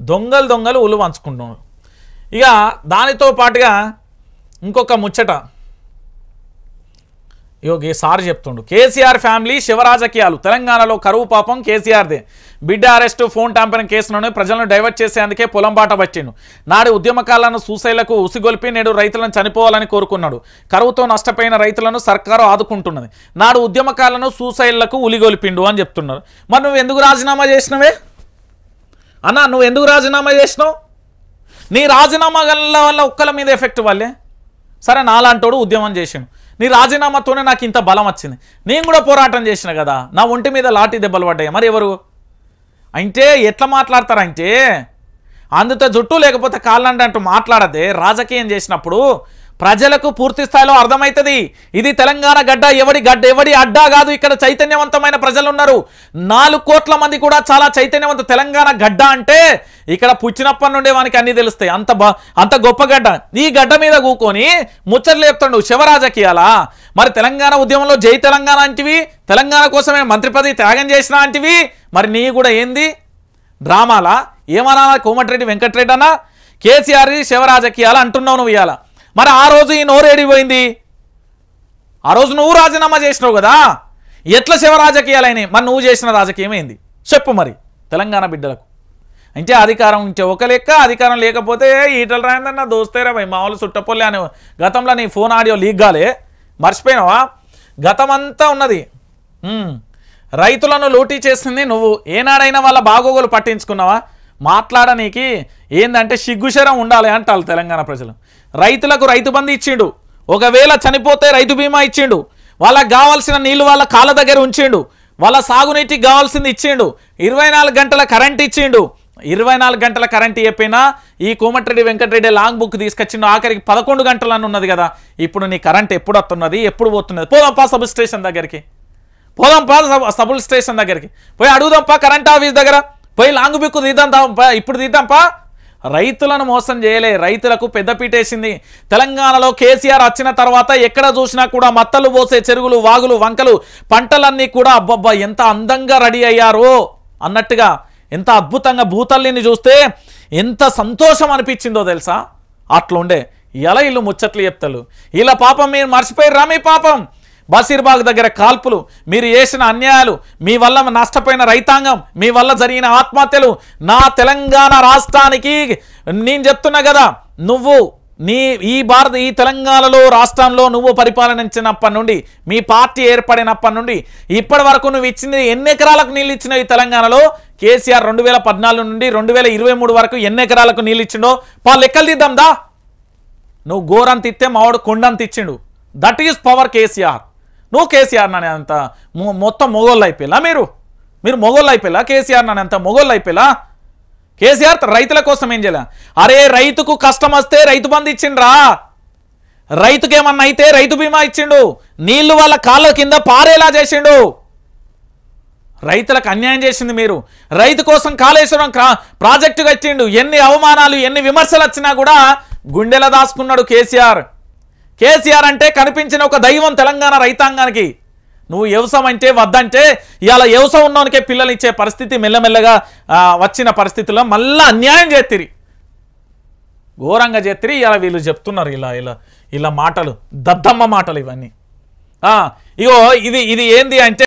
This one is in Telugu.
దొంగలు ఉలు పంచుకుంటున్నారు. ఇక దానితో పాటుగా ఇంకొక ముచ్చట యోగి సార్ చెప్తుండు. కేసీఆర్ ఫ్యామిలీ శివరాజకీయాలు తెలంగాణలో కరువు పాపం కేసీఆర్దే. బిడ్డ అరెస్టు ఫోన్ ట్యాంపరింగ్ కేసులోనే ప్రజలను డైవర్ట్ చేసేందుకే పొలం బాట పట్టిండు. నాడు ఉద్యమకాలను సూసైళ్లకు ఉసిగొల్పి నేడు రైతులను చనిపోవాలని కోరుకున్నాడు. కరువుతో నష్టపోయిన రైతులను సర్కారు ఆదుకుంటున్నది. నాడు ఉద్యమకాలను సూసైళ్లకు ఉలిగొల్పిండు అని చెప్తున్నారు. మరి నువ్వు ఎందుకు రాజీనామా చేసినవే అన్నా? నువ్వు ఎందుకు రాజీనామా చేసినావు? నీ రాజీనామా వల్ల ఒక్కల మీద ఎఫెక్ట్ వల్లే. సరే నాలాంటోడు ఉద్యమం చేసాను, నీ రాజీనామాతోనే నాకు ఇంత బలం వచ్చింది. నేను కూడా పోరాటం చేసిన కదా, నా ఒంటి మీద లాఠీ దెబ్బలు పడ్డాయి. మరి ఎవరు అంటే ఎట్లా మాట్లాడతారంటే అందుతో జుట్టు లేకపోతే కాళ్ళండి అంటూ మాట్లాడదే. రాజకీయం చేసినప్పుడు ప్రజలకు పూర్తి స్థాయిలో అర్థమవుతుంది. ఇది తెలంగాణ గడ్డ, ఎవడి అడ్డా కాదు. ఇక్కడ చైతన్యవంతమైన ప్రజలు ఉన్నారు. 4 కోట్ల మంది కూడా చాలా చైతన్యవంత. తెలంగాణ గడ్డ అంటే ఇక్కడ పుచ్చినప్పటి నుండే వానికి అన్నీ తెలుస్తాయి. అంత గొప్ప గడ్డ. ఈ గడ్డ మీద కూకొని ముచ్చట్లు చెప్తాడు శివరాజకీయాలా? మరి తెలంగాణ ఉద్యమంలో జై తెలంగాణ అంటివి, తెలంగాణ కోసమే మంత్రి పదవి త్యాగం చేసిన అంటివి. మరి నీ కూడా ఏంది డ్రామాలా? ఏమన్నా కోమటిరెడ్డి వెంకటరెడ్డి అన్నా కేసీఆర్ శివరాజకీయాలు అంటున్నావు నువ్వు ఇవాళ. మరి ఆ రోజు ఈ నోరేడిపోయింది? ఆ రోజు నువ్వు రాజీనామా చేసినావు కదా, ఎట్లా శివరాజకీయాలైనాయి? మరి నువ్వు చేసిన రాజకీయం ఏంది చెప్పు మరి తెలంగాణ బిడ్డలకు. అంటే అధికారం ఉంటే ఒక లెక్క, అధికారం లేకపోతే ఈటల రాయందన్న దోస్తేరా భయ్ మామూలు చుట్టపొల్లే అని గతంలో నీ ఫోన్ ఆడియో లీక్ కాలే, మర్చిపోయినావా? గతం అంతా ఉన్నది. రైతులను లూటీ చేసింది నువ్వు. ఏనాడైనా వాళ్ళ బాగోగులు పట్టించుకున్నావా? మాట్లాడనీకి ఏందంటే సిగ్గుశరం ఉండాలి అంటారు తెలంగాణ ప్రజలు. రైతులకు రైతు బంధు ఇచ్చిండు, ఒకవేళ చనిపోతే రైతు బీమా ఇచ్చిండు, వాళ్ళకి కావాల్సిన నీళ్లు వాళ్ళ కాళ్ళ దగ్గర ఉంచిండు, వాళ్ళ సాగునీటికి కావాల్సింది ఇచ్చిండు, 24 గంటల కరెంట్ ఇచ్చిండు. 24 గంటల కరెంట్ చెప్పినా ఈ కోమటిరెడ్డి వెంకటరెడ్డి లాంగ్ బుక్ తీసుకొచ్చిండు. ఆఖరికి 11 గంటలని ఉన్నది కదా. ఇప్పుడు నీ కరెంట్ ఎప్పుడు వస్తున్నది, ఎప్పుడు పోతున్నది? పోదాంపా సబ్ స్టేషన్ దగ్గరికి, పోదాంపా సబ్ స్టేషన్ దగ్గరికి పోయి అడుగుదాంపా, కరెంట్ ఆఫీస్ దగ్గర పోయి లాంగ్ బుక్ తీద్దాంపా, ఇప్పుడు తీద్దాంపా. రైతులను మోసం చేయలే, రైతులకు పెద్దపీటేసింది. తెలంగాణలో కేసీఆర్ వచ్చిన తర్వాత ఎక్కడ చూసినా కూడా మత్తలు పోసే చెరువులు, వాగులు, వంకలు, పంటలన్నీ కూడా అబ్బబ్బా ఎంత అందంగా రెడీ అయ్యారో అన్నట్టుగా, ఎంత అద్భుతంగా భూతల్లిని చూస్తే ఎంత సంతోషం అనిపించిందో తెలుసా? అట్లుండే. ఇలా ఇల్లు ముచ్చట్లు చెప్తారు. ఇలా పాపం మీరు మర్చిపోయిర్రా? మీ పాపం బషీర్బాగ్ దగ్గర కాల్పులు, మీరు చేసిన అన్యాయాలు, మీ వల్ల నష్టపోయిన రైతాంగం, మీ వల్ల జరిగిన ఆత్మహత్యలు, నా తెలంగాణ రాష్ట్రానికి నేను చెప్తున్నా కదా, నువ్వు ఈ తెలంగాణలో రాష్ట్రంలో నువ్వు పరిపాలనించినప్పటి నుండి, మీ పార్టీ ఏర్పడినప్పటి నుండి ఇప్పటి వరకు నువ్వు ఇచ్చింది ఎన్ని ఎకరాలకు నీళ్ళు ఇచ్చినావు? ఈ తెలంగాణలో కేసీఆర్ 2014 నుండి 2023 వరకు ఎన్ని ఎకరాలకు నీళ్ళు ఇచ్చిండో లెక్కలు తీద్దాం దా. నువ్వు గోరంత ఇస్తే మావాడు కొండంత ఇచ్చిండు. That is power KCR. నువ్వు కేసీఆర్ ననే అంత మొత్తం మొగోళ్ళు అయిపోయిలా? మీరు మొగోళ్ళు అయిపోయిలా? కేసీఆర్ ననే అంత మొగోళ్ళు అయిపోయిలా? కేసీఆర్ రైతుల కోసం ఏం చేయలే? అరే రైతుకు కష్టం వస్తే రైతు బంధు ఇచ్చిండ్రా, రైతుకి ఏమన్నా అయితే రైతు బీమా ఇచ్చిండు, నీళ్లు వాళ్ళ కాళ్ళ కింద పారేలా చేసిండు. రైతులకు అన్యాయం చేసింది మీరు. రైతు కోసం కాళేశ్వరం ప్రాజెక్టు కట్టిండు. ఎన్ని అవమానాలు, ఎన్ని విమర్శలు వచ్చినా కూడా గుండెల దాచుకున్నాడు కేసీఆర్. కేసీఆర్ అంటే కనిపించిన ఒక దైవం తెలంగాణ రైతాంగానికి. నువ్వు వ్యవసాయం అంటే వద్దంటే ఇవాళ వ్యవసాయం ఉన్నోనికే పిల్లలు ఇచ్చే పరిస్థితి మెల్లమెల్లగా వచ్చిన పరిస్థితుల్లో మళ్ళీ అన్యాయం చేతిరి, ఘోరంగా చేతిరి. ఇలా వీళ్ళు చెప్తున్నారు ఇలా మాటలు, దద్దమ్మ మాటలు ఇవన్నీ. ఇగో ఇది ఏంది అంటే